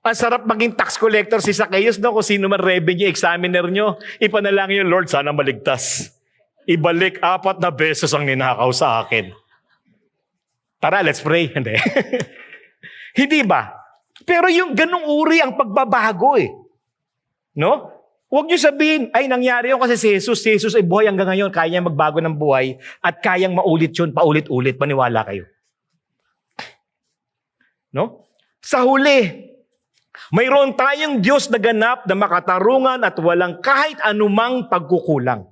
[SPEAKER 1] Ang sarap maging tax collector si Zacchaeus, no? Kung sino man revenue examiner nyo, ipanalangin yung Lord, sana maligtas. Ibalik 4 na beses ang ninakaw sa akin. Tara, let's pray. Hindi. Hindi ba? Pero yung ganung uri ang pagbabago eh. No? Huwag niyo sabihin, ay nangyari yun kasi si Jesus ay buhay hanggang ngayon, kaya niya magbago ng buhay at kayang maulit yun, paulit-ulit, maniwala kayo. No? Sa huli, mayroon tayong Diyos na ganap na makatarungan at walang kahit anumang pagkukulang.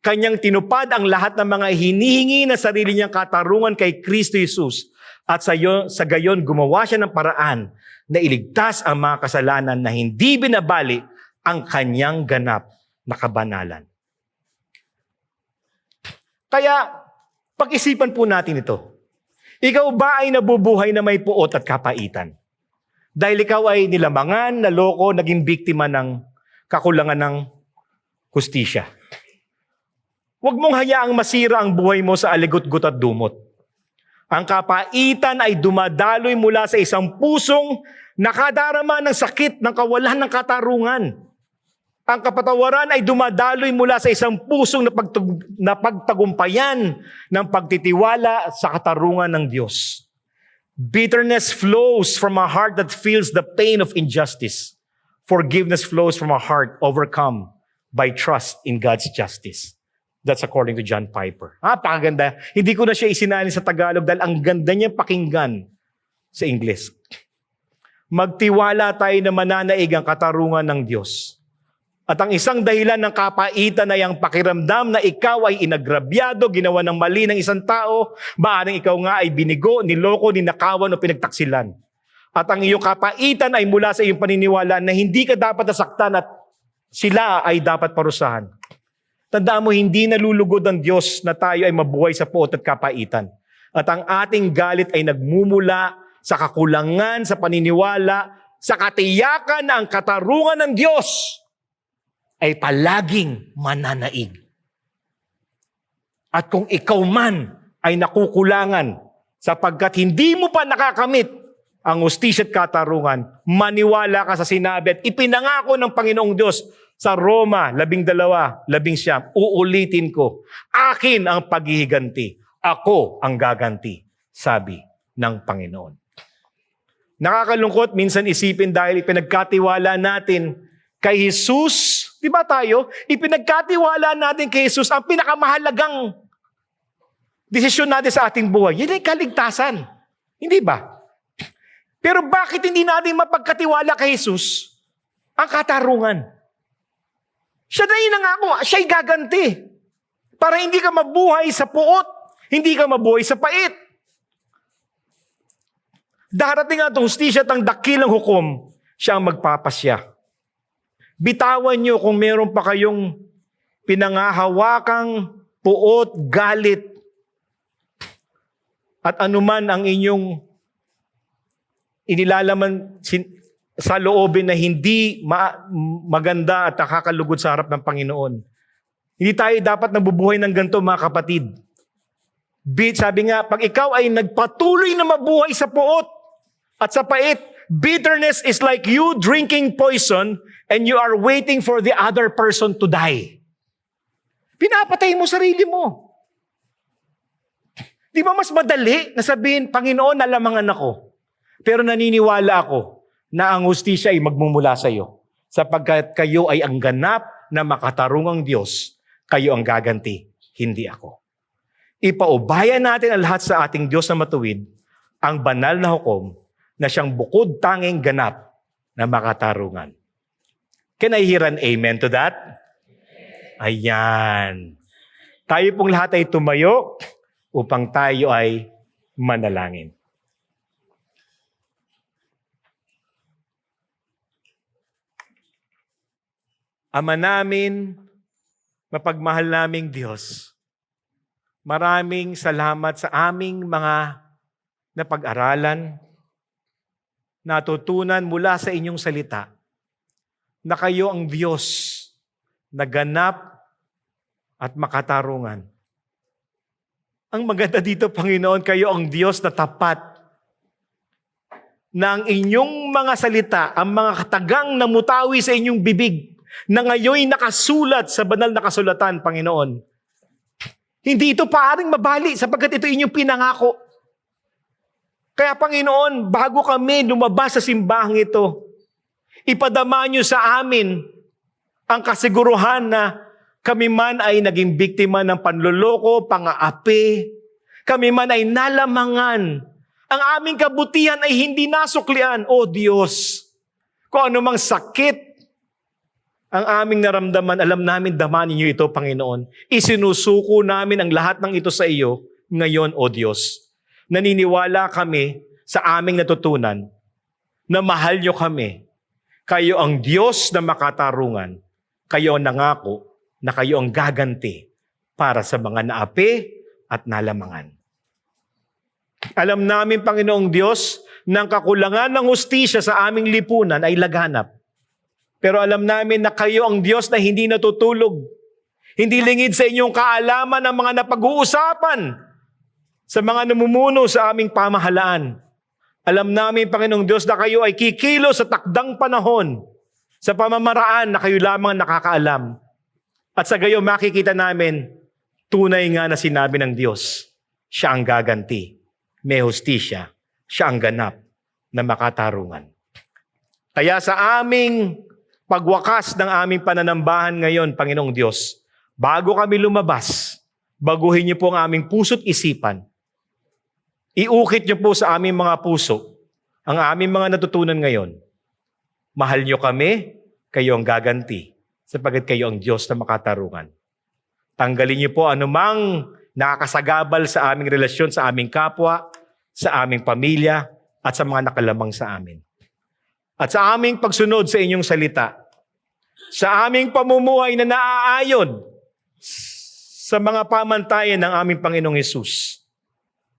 [SPEAKER 1] Kanyang tinupad ang lahat ng mga hinihingi na sarili niyang katarungan kay Kristo Jesus at sa gayon gumawa siya ng paraan na iligtas ang mga kasalanan na hindi binabali ang kanyang ganap na kabanalan. Kaya, pag-isipan po natin ito. Ikaw ba ay nabubuhay na may puot at kapaitan? Dahil ikaw ay nilamangan, naloko, naging biktima ng kakulangan ng hustisya. Huwag mong hayaang masira ang buhay mo sa aligot-gut at dumot. Ang kapaitan ay dumadaloy mula sa isang pusong nakadarama ng sakit ng kawalan ng katarungan. Ang kapatawaran ay dumadaloy mula sa isang pusong napagtagumpayan ng pagtitiwala sa katarungan ng Diyos. Bitterness flows from a heart that feels the pain of injustice. Forgiveness flows from a heart overcome by trust in God's justice. That's according to John Piper. Pakaganda. Hindi ko na siya isinalin sa Tagalog dahil ang ganda niya pakinggan sa English. Magtiwala tayo na mananaig ang katarungan ng Diyos. At ang isang dahilan ng kapaitan ay ang pakiramdam na ikaw ay inagrabyado, ginawa ng mali ng isang tao, maaaring ikaw nga ay binigo, niloko, ninakawan o pinagtaksilan. At ang iyong kapaitan ay mula sa iyong paniniwala na hindi ka dapat nasaktan at sila ay dapat parusahan. Tandaan mo, hindi nalulugod ng Diyos na tayo ay mabuhay sa puot at kapaitan. At ang ating galit ay nagmumula sa kakulangan, sa paniniwala, sa katiyakan na ang katarungan ng Diyos ay palaging mananaig. At kung ikaw man ay nakukulangan sapagkat hindi mo pa nakakamit ang hustisya at katarungan, maniwala ka sa sinabi at ipinangako ng Panginoong Diyos sa Roma 12:11, uulitin ko, akin ang paghihiganti, ako ang gaganti, sabi ng Panginoon. Nakakalungkot minsan isipin dahil ipinagkatiwala natin kay Jesus, di ba tayo? Ipinagkatiwala natin kay Jesus ang pinakamahalagang desisyon natin sa ating buhay. Yan ay kaligtasan. Hindi ba? Pero bakit hindi natin mapagkatiwala kay Jesus ang katarungan? Siya na inangako, siya'y gaganti. Para hindi ka mabuhay sa puot, hindi ka mabuhay sa pait. Darating ang hustisya at ang dakilang hukom, siya ang magpapasya. Bitawan niyo kung meron pa kayong pinangahawakang puot, galit, at anuman ang inyong inilalaman sa loobin na hindi maganda at nakakalugod sa harap ng Panginoon. Hindi tayo dapat nabubuhay ng ganito, mga kapatid. Sabi nga, pag ikaw ay nagpatuloy na mabuhay sa puot at sa pait, bitterness is like you drinking poison and you are waiting for the other person to die. Pinapatay mo sarili mo. Di ba mas madali na sabihin, Panginoon, nalamangan ako. Pero naniniwala ako na ang hustisya ay magmumula sa iyo. Sapagkat kayo ay ang ganap na makatarungang Diyos, kayo ang gaganti, hindi ako. Ipaubayan natin ang lahat sa ating Diyos na matuwid, ang banal na hukom na siyang bukod tanging ganap na makatarungan. Can I hear an amen to that? Ayan. Tayo pong lahat ay tumayo upang tayo ay manalangin. Ama namin, mapagmahal naming Diyos, maraming salamat sa aming mga napag-aralan, natutunan mula sa inyong salita, na kayo ang Diyos na ganap at makatarungan. Ang maganda dito, Panginoon, kayo ang Diyos na tapat, na ang inyong mga salita, ang mga katagang namutawi sa inyong bibig, na ngayon nakasulat sa banal na kasulatan, Panginoon. Hindi ito paaring mabali sapagkat ito inyong pinangako. Kaya Panginoon, bago kami lumabas sa simbahang ito, ipadama niyo sa amin ang kasiguruhan na kami man ay naging biktima ng panloloko, pang-aapi, kami man ay nalamangan, ang aming kabutihan ay hindi nasuklian, O Diyos. Kung anumang sakit ang aming naramdaman, alam namin damanin niyo ito, Panginoon. Isinusuko namin ang lahat ng ito sa iyo ngayon, O Diyos. Naniniwala kami sa aming natutunan na mahal niyo kami. Kayo ang Diyos na makatarungan. Kayo ang nangako na kayo ang gaganti para sa mga naapi at nalamangan. Alam namin, Panginoong Diyos, na ang kakulangan ng hustisya sa aming lipunan ay laganap. Pero alam namin na kayo ang Diyos na hindi natutulog. Hindi lingid sa inyong kaalaman ang mga napag-uusapan sa mga namumuno sa aming pamahalaan. Alam namin, Panginoong Diyos, na kayo ay kikilo sa takdang panahon sa pamamaraan na kayo lamang nakakaalam. At sa gayo makikita namin, tunay nga na sinabi ng Diyos, siya ang gaganti, may hustisya, siya ang ganap na makatarungan. Kaya sa aming pagwakas ng aming pananambahan ngayon, Panginoong Diyos, bago kami lumabas, baguhin niyo po ang aming puso't isipan. Iukit niyo po sa aming mga puso ang aming mga natutunan ngayon. Mahal niyo kami, kayo ang gaganti, sapagkat kayo ang Diyos na makatarungan. Tanggalin niyo po anumang nakakasagabal sa aming relasyon sa aming kapwa, sa aming pamilya, at sa mga nakalamang sa amin. At sa aming pagsunod sa inyong salita, sa aming pamumuhay na naaayon sa mga pamantayan ng aming Panginoong Hesus,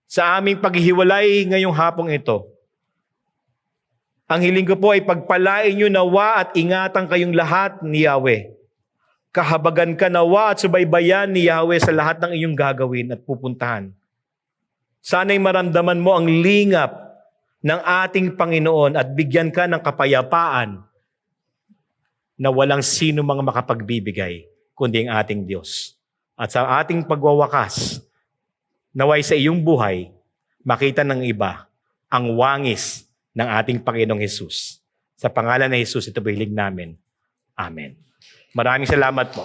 [SPEAKER 1] sa aming paghihiwalay ngayong hapong ito, ang hiling ko po ay pagpalain nyo nawa at ingatan kayong lahat ni Yahweh. Kahabagan ka nawa at subaybayan ni Yahweh sa lahat ng iyong gagawin at pupuntahan. Sana'y maramdaman mo ang lingap ng ating Panginoon at bigyan ka ng kapayapaan na walang sino mga makapagbibigay kundi ang ating Diyos. At sa ating pagwawakas, naway sa iyong buhay, makita ng iba ang wangis ng ating Panginoong Hesus. Sa pangalan ng Hesus, ito bihilig namin. Amen. Maraming salamat po.